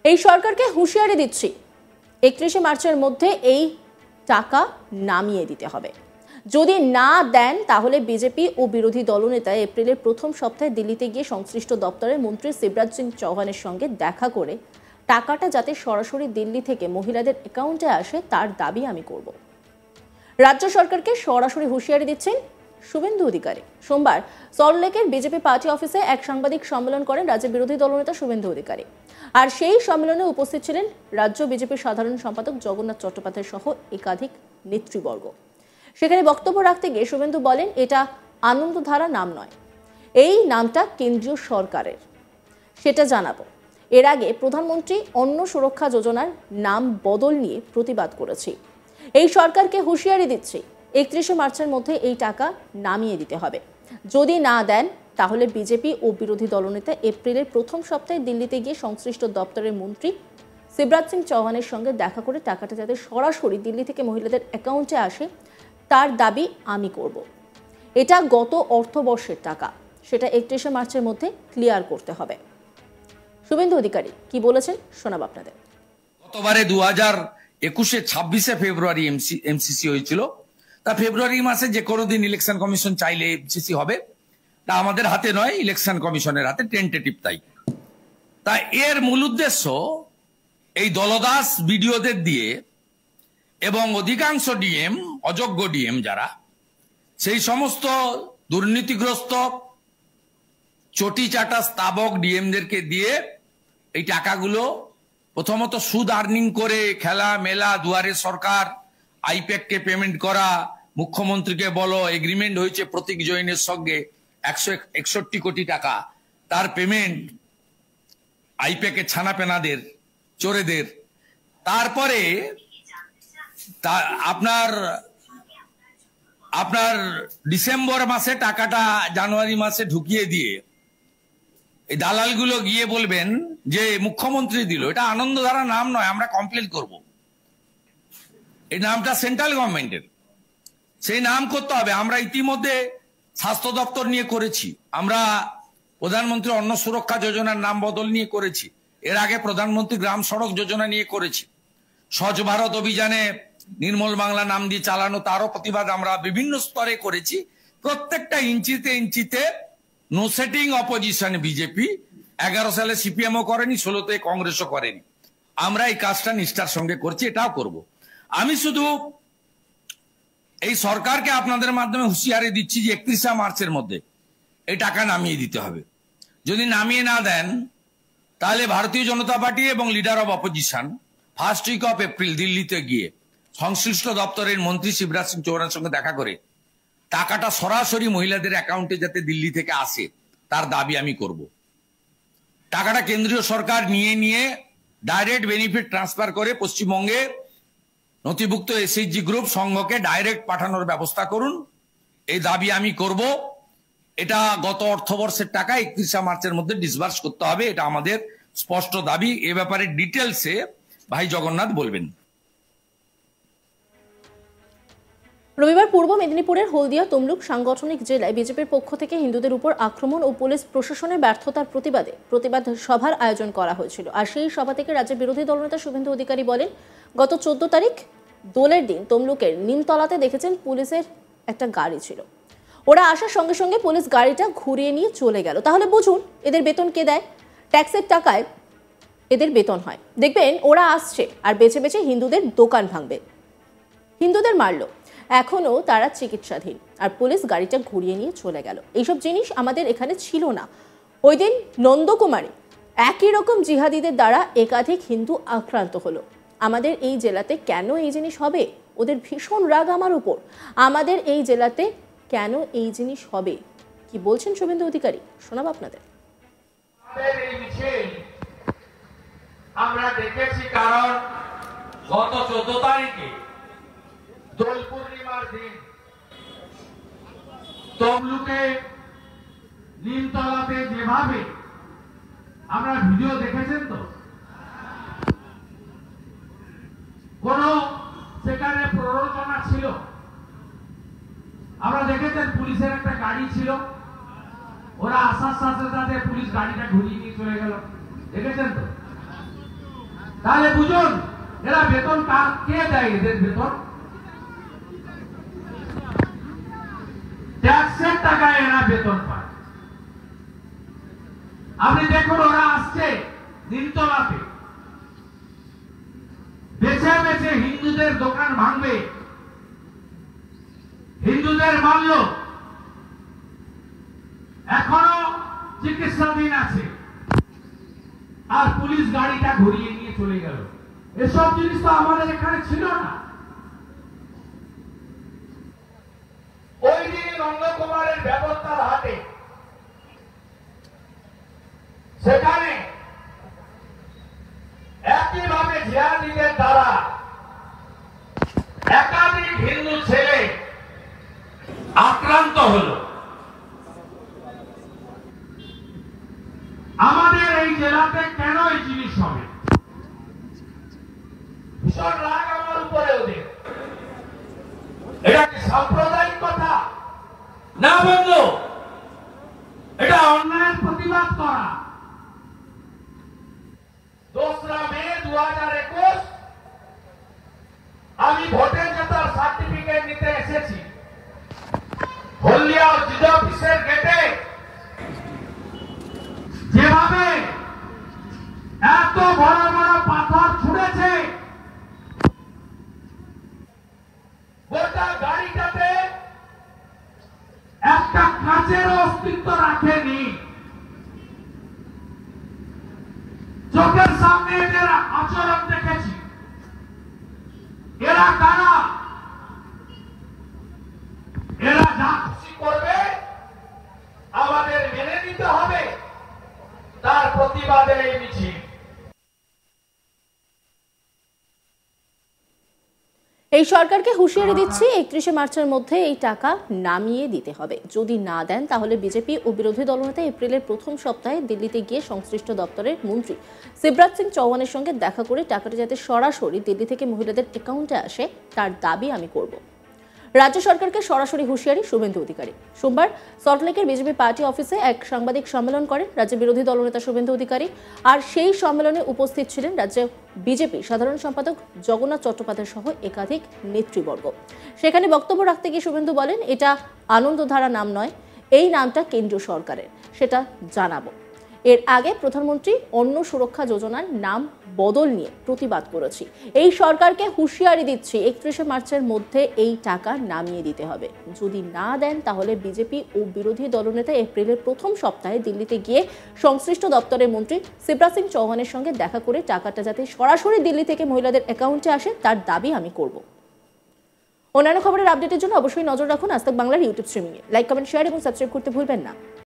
এই সরকারকে হুঁশিয়ারি দিচ্ছি, 31শে মার্চের মধ্যে এই টাকা নামিয়ে দিতে হবে। যদি না দেন তাহলে বিজেপি ও বিরোধী দলনেতা এপ্রিলের প্রথম সপ্তাহে দিল্লিতে গিয়ে সংশ্লিষ্ট দপ্তরের মন্ত্রী শিবরাজ সিং চৌহানের সঙ্গে দেখা করে টাকাটা যাতে সরাসরি দিল্লি থেকে মহিলাদের অ্যাকাউন্টে আসে তার দাবি আমি করব। রাজ্য সরকারকে সরাসরি হুঁশিয়ারি দিচ্ছেন শুভেন্দু অধিকারী। সোমবার সল্টলেকের বিজেপি পার্টি অফিসে এক সাংবাদিক সম্মেলন করেন রাজ্যের বিরোধী দলনেতা শুভেন্দু অধিকারী। আর সেই সম্মেলনে উপস্থিত ছিলেন রাজ্য বিজেপির সাধারণ সম্পাদক জগন্নাথ চট্টোপাধ্যায় সহ একাধিক নেতৃবর্গ। সেখানে বক্তব্য রাখতে গিয়ে শুভেন্দু বলেন, এটা আনন্দধারা নাম নয়, এই নামটা কেন্দ্রীয় সরকারের, সেটা জানাবো। এর আগে প্রধানমন্ত্রী অন্ন সুরক্ষা যোজনার নাম বদল নিয়ে প্রতিবাদ করেছি। এই সরকারকে হুঁশিয়ারি দিচ্ছি, 31শে মার্চের মধ্যে এই টাকা নামিয়ে দিতে হবে। যদি না দেন তাহলে বিজেপি ও বিরোধী দলনেতা এপ্রিলের প্রথম সপ্তাহে দিল্লিতে গিয়ে সংশ্লিষ্ট দপ্তরের মন্ত্রী শিবরাজ সিং চৌহানের সঙ্গে দেখা করে টাকাটা যাতে সরাসরি দিল্লি থেকে মহিলাদের অ্যাকাউন্টে আসে তার দাবি আমি করব। এটা গত অর্থবর্ষের টাকা, সেটা 31শে মার্চের মধ্যে ক্লিয়ার করতে হবে। শুভেন্দু অধিকারী কি বলেছেন শোনাব আপনাদের। গতবারে 2021-এ 26শে ফেব্রুয়ারি এমসিসি হয়েছিল। তা ফেব্রুয়ারি মাসে যে কোনো দিন ইলেকশন কমিশন চাইলে এমসিসি হবে, তা আমাদের হাতে নয়, ইলেকশন কমিশনের হাতে, টেন্টেটিভ তাই। তা এর মূল উদ্দেশ্য এই দলদাস বিডিওদের দিয়ে এবং অধিকাংশ ডিএম, অযোগ্য ডিএম যারা, সেই সমস্ত দুর্নীতিগ্রস্ত চটি চাটা স্তাবক ডিএমদেরকে দিয়ে এই টাকাগুলো প্রথমত সুদ আর্নিং করে খেলা মেলা, দুয়ারে সরকার, আইপ্যাককে পেমেন্ট করা, মুখ্যমন্ত্রীকে বলো এগ্রিমেন্ট হয়েছে প্রতীক জৈনের সঙ্গে 161 কোটি টাকা, তার পেমেন্ট আইপ্যাকের ছানাপেনাদের, চোরেদের। তারপরে আপনার ডিসেম্বর মাসে টাকাটা জানুয়ারি মাসে ঢুকিয়ে দিয়ে এই দালালগুলো গিয়ে বলবেন যে মুখ্যমন্ত্রী দিল। এটা আনন্দধারা নাম নয়, আমরা কমপ্লেন করব। এই নামটা সেন্ট্রাল গভর্নমেন্টের, সেই নাম করতে হবে। আমরা ইতিমধ্যে স্বাস্থ্য দপ্তর নিয়ে করেছি, আমরা প্রধানমন্ত্রী অন্ন সুরক্ষা যোজনার নাম বদল নিয়ে করেছি, এর আগে প্রধানমন্ত্রী গ্রাম সড়ক যোজনা নিয়ে করেছি, স্বচ্ছ ভারত অভিযানে নির্মল বাংলা নাম দিয়ে চালানো, তারও প্রতিবাদ আমরা বিভিন্ন স্তরে করেছি। প্রত্যেকটা ইঞ্চিতে ইঞ্চিতে নো সেটিং অপোজিশন বিজেপি। 11 সালে সিপিএমও করেনি, 16তে কংগ্রেসও করেনি। আমরা এই কাজটা নিষ্ঠার সঙ্গে করছি, এটাও করব। আমি শুধু এই সরকারকে আপনাদের মাধ্যমে হুঁশিয়ারি দিচ্ছি যে 31শে মার্চের মধ্যে এই টাকা নামিয়ে দিতে হবে। যদি নামিয়ে না দেন তাহলে ভারতীয় জনতা পার্টি এবং leader of opposition first week of April দিল্লিতে গিয়ে সংশ্লিষ্ট দপ্তরের মন্ত্রী শিবরাজ সিং চৌহানের সঙ্গে দেখা করে টাকাটা সরাসরি মহিলাদের অ্যাকাউন্টে যাতে দিল্লি থেকে আসে তার দাবি আমি করব। টাকাটা কেন্দ্রীয় সরকার নিয়ে ডাইরেক্ট বেনিফিট ট্রান্সফার করে পশ্চিমবঙ্গে নথিভুক্ত এসএইচজি গ্রুপ সংঘকে ডাইরেক্ট পাঠানোর ব্যবস্থা করুন, এই দাবি আমি করব। এটা গত অর্থবর্ষের টাকা 31শে মার্চের মধ্যে ডিসবার্স করতে হবে, এটা আমাদের স্পষ্ট দাবি। এ ব্যাপারে ডিটেলসে ভাই জগন্নাথ বলবেন। রবিবার পূর্ব মেদিনীপুরের হলদিয়া তমলুক সাংগঠনিক জেলায় বিজেপির পক্ষ থেকে হিন্দুদের উপর আক্রমণ ও পুলিশ প্রশাসনের ব্যর্থতার প্রতিবাদ সভার আয়োজন করা হয়েছিল। আর সেই সভা থেকে রাজ্যের বিরোধী দলনেতা শুভেন্দু অধিকারী বলেন, গত 14 তারিখ দোলের দিন তমলুকের নিমতলাতে দেখেছেন পুলিশের একটা গাড়ি ছিল, ওরা আসার সঙ্গে সঙ্গে পুলিশ গাড়িটা ঘুরিয়ে নিয়ে চলে গেল। তাহলে বুঝুন এদের বেতন কে দেয়? ট্যাক্সের টাকায় এদের বেতন হয়। দেখবেন ওরা আসছে আর বেছে বেছে হিন্দুদের দোকান ভাঙবে, হিন্দুদের মারলো, এখনো তারা চিকিৎসাধীন, আর পুলিশ গাড়িটা ঘুরিয়ে নিয়ে চলে গেল। এইসব জিনিস আমাদের এখানে ছিল না। ওই দিন নন্দকুমারে একই রকম জিহাদিদের দ্বারা একাধিক হিন্দু আক্রান্ত হলো। আমাদের এই জেলাতে কেন এই জিনিস হবে? ওদের ভীষণ রাগ আমার উপর। আমাদের এই জেলাতে কেন এই জিনিস হবে? কি বলছেন শুভেন্দু অধিকারী, শোনাব আপনাদের। আমরা দেখেছি, কারণ গত 14 তারিখে দোল পূর্ণিমার দিন তমলুকে নিমতলাতে যেভাবে আমরা ভিডিও দেখেছেন, তো কোন সেখানে প্ররোচনা ছিল? আমরা দেখেছেন পুলিশের একটা গাড়ি ছিল, ওরা আসার সাথে সাথে পুলিশ গাড়িটা ঘুরিয়ে নিয়ে চলে গেল, দেখেছেন তো? তাহলে বুঝুন এরা বেতন কে দেয়? এদের বেতন ট্যাক্সের টাকায় এরা বেতন পায়। আপনি দেখুন ওরা আসছে নিমতলাতে, বেছে বেছে হিন্দুদের দোকান ভাঙবে, হিন্দুদের মারল, এখনো চিকিৎসাধীন আছে, আর পুলিশ গাড়িটা ঘুরিয়ে নিয়ে চলে গেল। এসব জিনিস তো আমাদের এখানে ছিল না। ওই দিন নন্দকুমারের ব্যবস্থার হাতে সেখানে একইভাবে জিয়াদিদের দ্বারা একাধিক হিন্দু ছেলে আক্রান্ত হলো। আমাদের এই জেলাতে কেন এই জিনিস হবে? ভীষণ রাগ আমার উপরে ওদের। এটা কি সাম্প্রদায়িক কথা? না বন্ধু, এটা অন্যায়ের প্রতিবাদ করা। 2রা মে 2021 আমি ভোটে জেতার সার্টিফিকেট নিতে এসেছি হলদিয়া জিডি অফিসের গেটে। যেভাবে এত বড় বড় পাথর ছুঁড়েছে, গোটা গাড়িটাতে একটা কাঁচের অস্তিত্ব রাখেনি। চোখের সামনে এদের আচরণ দেখেছি। এরা কারা? এরা যা খুশি করবে আমাদের মেনে নিতে হবে, তার প্রতিবাদে এই মিছিল। এই সরকারকে হুঁশিয়ারি দিচ্ছি, 31শে মার্চের মধ্যে এই টাকা নামিয়ে দিতে হবে। যদি না দেন তাহলে বিজেপি ও বিরোধী দলনেতা এপ্রিলের প্রথম সপ্তাহে দিল্লিতে গিয়ে সংশ্লিষ্ট দপ্তরের মন্ত্রী শিবরাজ সিং চৌহানের সঙ্গে দেখা করে টাকাটা যাতে সরাসরি দিল্লি থেকে মহিলাদের অ্যাকাউন্টে আসে তার দাবি আমি করব। রাজ্য সরকারকে সরাসরি হুঁশিয়ারি শুভেন্দু অধিকারী। সোমবার সল্টলেকের বিজেপি পার্টি অফিসে এক সাংবাদিক সম্মেলন করেন রাজ্যের বিরোধী দলনেতা শুভেন্দু অধিকারী। আর সেই সম্মেলনে উপস্থিত ছিলেন রাজ্যে বিজেপি সাধারণ সম্পাদক জগন্নাথ চট্টোপাধ্যায় সহ একাধিক নেতৃবর্গ। সেখানে বক্তব্য রাখতে গিয়ে শুভেন্দু বলেন, এটা আনন্দধারা নাম নয়, এই নামটা কেন্দ্রীয় সরকারের, সেটা জানাবো। এর আগে প্রধানমন্ত্রী অন্ন সুরক্ষা যোজনার নাম বদল নিয়ে প্রতিবাদ করেছি। এই সরকারকে হুঁশিয়ারি দিচ্ছি, 31শে মার্চের মধ্যে এই টাকা নামিয়ে দিতে হবে। যদি না দেন তাহলে বিজেপি ও বিরোধী দলনেতা এপ্রিলের প্রথম সপ্তাহে দিল্লিতে গিয়ে সংশ্লিষ্ট দপ্তরের মন্ত্রী শিবরাজ সিং চৌহানের সঙ্গে দেখা করে টাকাটা যাতে সরাসরি দিল্লি থেকে মহিলাদের অ্যাকাউন্টে আসে তার দাবি আমি করব। অন্যান্য খবরের আপডেটের জন্য অবশ্যই নজর রাখুন আজ তাক বাংলার ইউটিউব স্ট্রিমিংয়ে। লাইক, কমেন্ট, শেয়ার এবং সাবস্ক্রাইব করতে ভুলবেন না।